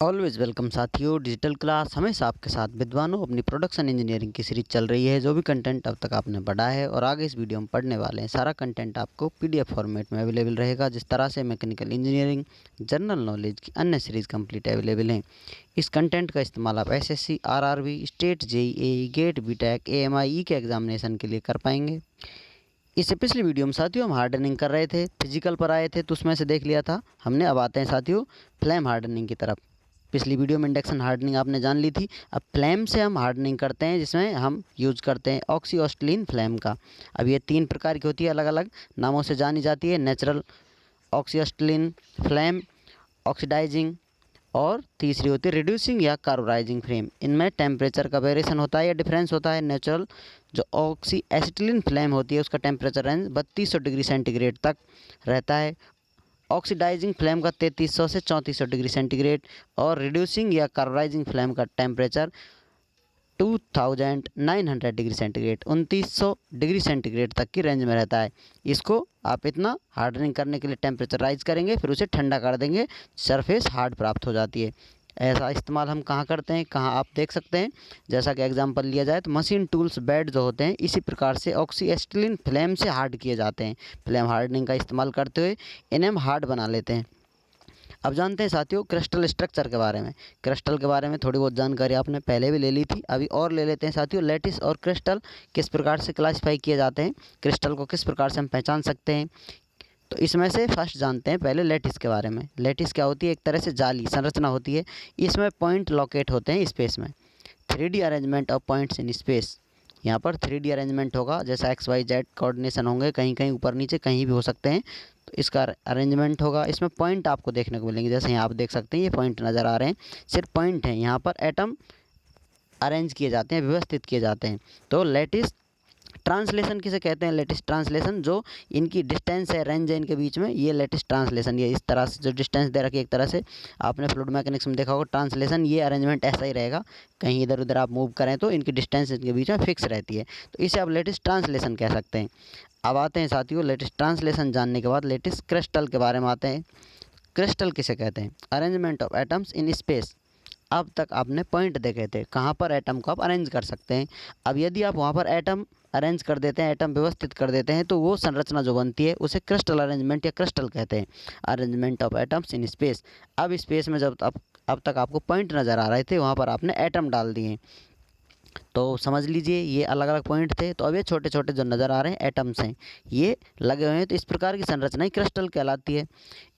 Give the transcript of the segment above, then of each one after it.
Always welcome साथियों। Digital class हमेशा आपके साथ विद्वानों अपनी प्रोडक्शन इंजीनियरिंग की सीरीज चल रही है। जो भी कंटेंट अब तक आपने पढ़ा है और आगे इस वीडियो में पढ़ने वाले हैं, सारा कंटेंट आपको पीडीएफ फॉर्मेट में अवेलेबल रहेगा। जिस तरह से मैकेनिकल इंजीनियरिंग, जनरल नॉलेज की अन्य सीरीज़ कंप्लीट अवेलेबल हैं। इस कंटेंट का इस्तेमाल आप SSC, RRB, state, JEE, GATE, BTech, AMI के एग्जामिनेशन के लिए कर पाएंगे। इससे पिछली वीडियो में साथियों हम हार्डनिंग कर रहे थे, फिजिकल पर आए थे तो उसमें से देख लिया था हमने। अब आते हैं साथियों फ्लेम हार्डनिंग की तरफ। पिछली वीडियो में इंडक्शन हार्डनिंग आपने जान ली थी। अब फ्लेम से हम हार्डनिंग करते हैं, जिसमें हम यूज़ करते हैं ऑक्सीऑस्टिलीन फ्लेम का। अब ये 3 प्रकार की होती है, अलग अलग नामों से जानी जाती है। नेचुरल ऑक्सीऑस्टिलीन फ्लेम, ऑक्सीडाइजिंग, और तीसरी होती है रिड्यूसिंग या कार्बोराइजिंग फ्लेम। इनमें टेम्परेचर का वेरिएशन होता है या डिफरेंस होता है। नेचुरल जो ऑक्सी एसिटिलीन फ्लेम होती है उसका टेम्परेचर रेंज 3200 डिग्री सेंटीग्रेड तक रहता है। ऑक्सीडाइजिंग फ्लेम का 3300 से 3400 डिग्री सेंटीग्रेड, और रिड्यूसिंग या कार्बोराइजिंग फ्लेम का temperature 2900 degree centigrade, 2900 degree centigrade तक की रेंज में रहता है। इसको आप इतना हार्डनिंग करने के लिए टेम्परेचर राइज करेंगे, फिर उसे ठंडा कर देंगे, सरफेस हार्ड प्राप्त हो जाती है। ऐसा इस्तेमाल हम कहाँ करते हैं, कहाँ आप देख सकते हैं। जैसा कि एग्जांपल लिया जाए तो मशीन टूल्स बेड जो होते हैं, इसी प्रकार से ऑक्सी एसिटिलीन फ्लेम से हार्ड किए जाते हैं। फ्लेम हार्डनिंग का इस्तेमाल करते हुए इन्हें हम हार्ड बना लेते हैं। अब जानते हैं साथियों क्रिस्टल स्ट्रक्चर के बारे में। क्रिस्टल के बारे में थोड़ी बहुत जानकारी आपने पहले भी ले ली थी, अभी और ले लेते हैं साथियों। लैटिस और क्रिस्टल किस प्रकार से क्लासिफाई किए जाते हैं, क्रिस्टल को किस प्रकार से हम पहचान सकते हैं। तो इसमें से फर्स्ट जानते हैं पहले लैटिस के बारे में। लैटिस क्या होती है? एक तरह से जाली संरचना होती है। इसमें पॉइंट लोकेट होते हैं स्पेस में। 3D arrangement of points in space. यहाँ पर 3D अरेंजमेंट होगा, जैसा XYZ कोऑर्डिनेशन होंगे, कहीं कहीं ऊपर नीचे कहीं भी हो सकते हैं। तो इसका अरेंजमेंट होगा। इसमें पॉइंट आपको देखने को मिलेंगे, जैसे यहाँ आप देख सकते हैं ये पॉइंट नज़र आ रहे हैं, सिर्फ पॉइंट हैं। यहाँ पर एटम अरेंज किए जाते हैं, व्यवस्थित किए जाते हैं। तो लैटिस ट्रांसलेशन किसे कहते हैं? लेटिस ट्रांसलेशन, जो इनकी डिस्टेंस है, रेंज है इनके बीच में, ये लेटिस ट्रांसलेशन। ये इस तरह से जो डिस्टेंस दे रखी है, एक तरह से आपने फ्लूइड मैकेनिक्स में देखा होगा ट्रांसलेशन, ये अरेंजमेंट ऐसा ही रहेगा। कहीं इधर उधर आप मूव करें तो इनकी डिस्टेंस इनके बीच में फिक्स रहती है, तो इसे आप लेटिस ट्रांसलेशन कह सकते हैं। अब आते हैं साथियों लेटिस ट्रांसलेशन जानने के बाद लेटिस क्रिस्टल के बारे में आते हैं। क्रिस्टल किसे कहते हैं? Arrangement of atoms in space. अब तक आपने पॉइंट देखे थे कहाँ पर एटम को आप अरेंज कर सकते हैं। अब यदि आप वहाँ पर एटम अरेंज कर देते हैं, एटम व्यवस्थित कर देते हैं, तो वो संरचना जो बनती है उसे क्रिस्टल अरेंजमेंट या क्रिस्टल कहते हैं। Arrangement of atoms in space. अब स्पेस में जब अब तक आपको पॉइंट नज़र आ रहे थे, वहाँ पर आपने एटम डाल दिए, तो समझ लीजिए ये अलग अलग पॉइंट थे। तो अब ये छोटे छोटे जो नज़र आ रहे हैं एटम्स हैं, ये लगे हुए हैं। तो इस प्रकार की संरचना ही क्रिस्टल कहलाती है।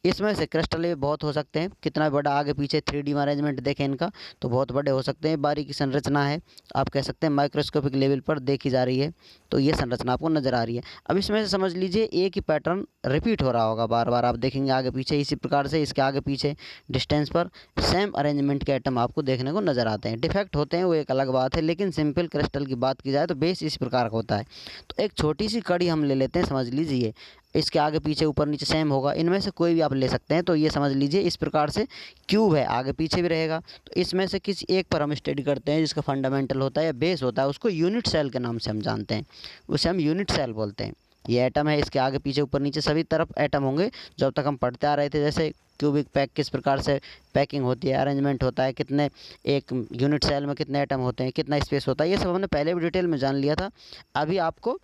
इसमें से क्रिस्टल ये बहुत हो सकते हैं, कितना बड़ा आगे पीछे 3D में अरेंजमेंट देखें इनका तो बहुत बड़े हो सकते हैं। बारीकी संरचना है, आप कह सकते हैं माइक्रोस्कोपिक लेवल पर देखी जा रही है। तो ये संरचना आपको नज़र आ रही है। अब इसमें से समझ लीजिए एक ही पैटर्न रिपीट हो रहा होगा, बार बार आप देखेंगे आगे पीछे, इसी प्रकार से इसके आगे पीछे डिस्टेंस पर सेम अरेंजमेंट के आइटम आपको देखने को नज़र आते हैं। डिफेक्ट होते हैं वो एक अलग बात है, लेकिन सिंपल क्रिस्टल की बात की जाए तो बेस इस प्रकार का होता है। तो एक छोटी सी कड़ी हम ले लेते हैं, समझ लीजिए इसके आगे पीछे ऊपर नीचे सेम होगा, इनमें से कोई भी आप ले सकते हैं। तो ये समझ लीजिए इस प्रकार से क्यूब है, आगे पीछे भी रहेगा। तो इसमें से किसी एक पर हम स्टडी करते हैं, जिसका फंडामेंटल होता है या बेस होता है, उसको यूनिट सेल के नाम से हम जानते हैं, उसे हम यूनिट सेल बोलते हैं। ये एटम है, इसके आगे पीछे ऊपर नीचे सभी तरफ एटम होंगे। जब तक हम पढ़ते आ रहे थे, जैसे क्यूबिक पैक किस प्रकार से पैकिंग होती है, अरेंजमेंट होता है, कितने एक यूनिट सेल में कितने एटम होते हैं, कितना स्पेस होता है, ये सब हमने पहले भी डिटेल में जान लिया था। अभी आपको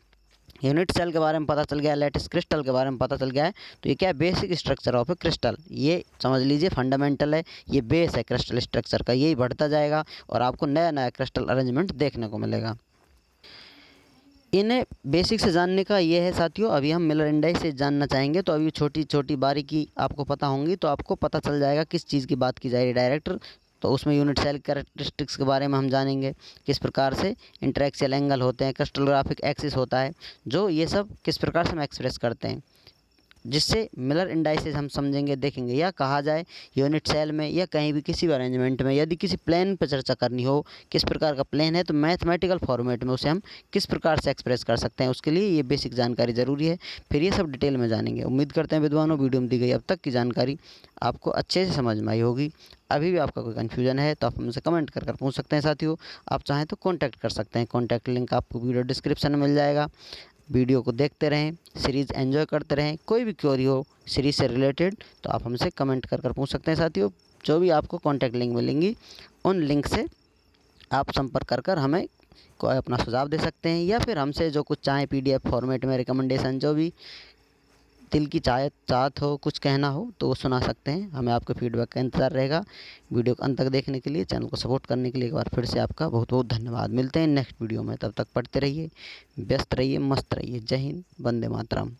यूनिट सेल के बारे में पता चल गया, लैटिस क्रिस्टल के बारे में पता चल गया है। तो ये क्या है? Basic structure of A crystal. ये समझ लीजिए फंडामेंटल है, ये बेस है क्रिस्टल स्ट्रक्चर का। यही बढ़ता जाएगा और आपको नया नया क्रिस्टल अरेंजमेंट देखने को मिलेगा। इन्हें बेसिक से जानने का ये है साथियों। अभी हम मिलर इंडेक्स से जानना चाहेंगे, तो अभी छोटी छोटी बारीकी आपको पता होंगी, तो आपको पता चल जाएगा किस चीज़ की बात की जा रही है डायरेक्ट। तो उसमें यूनिट सेल कैरेक्टरिस्टिक्स के बारे में हम जानेंगे, किस प्रकार से इंटरएक्सियल एंगल होते हैं, क्रिस्टलोग्राफिक एक्सिस होता है, जो ये सब किस प्रकार से हम एक्सप्रेस करते हैं, जिससे मिलर इंडाइसेस हम समझेंगे, देखेंगे। या कहा जाए यूनिट सेल में या कहीं भी किसी भी अरेंजमेंट में यदि किसी प्लेन पर चर्चा करनी हो, किस प्रकार का प्लेन है, तो मैथमेटिकल फॉर्मेट में उसे हम किस प्रकार से एक्सप्रेस कर सकते हैं, उसके लिए ये बेसिक जानकारी ज़रूरी है। फिर ये सब डिटेल में जानेंगे। उम्मीद करते हैं विद्वानों वीडियो में दी गई अब तक की जानकारी आपको अच्छे से समझ में आई होगी। अभी भी आपका कोई कन्फ्यूजन है तो आप हमसे कमेंट कर पूछ सकते हैं साथियों। आप चाहें तो कॉन्टैक्ट कर सकते हैं, कॉन्टैक्ट लिंक आपको वीडियो डिस्क्रिप्शन में मिल जाएगा। वीडियो को देखते रहें, सीरीज़ एंजॉय करते रहें। कोई भी क्वेरी हो सीरीज़ से रिलेटेड तो आप हमसे कमेंट कर पूछ सकते हैं साथियों। जो भी आपको कॉन्टैक्ट लिंक मिलेंगी उन लिंक से आप संपर्क कर हमें कोई अपना सुझाव दे सकते हैं, या फिर हमसे जो कुछ चाहें PDF फॉर्मेट में रिकमेंडेशन, जो भी दिल की चाहत हो, कुछ कहना हो तो वो सुना सकते हैं। हमें आपके फीडबैक का इंतज़ार रहेगा। वीडियो को अंत तक देखने के लिए, चैनल को सपोर्ट करने के लिए एक बार फिर से आपका बहुत बहुत धन्यवाद। मिलते हैं नेक्स्ट वीडियो में, तब तक पढ़ते रहिए, व्यस्त रहिए, मस्त रहिए। जय हिंद, वंदे मातरम।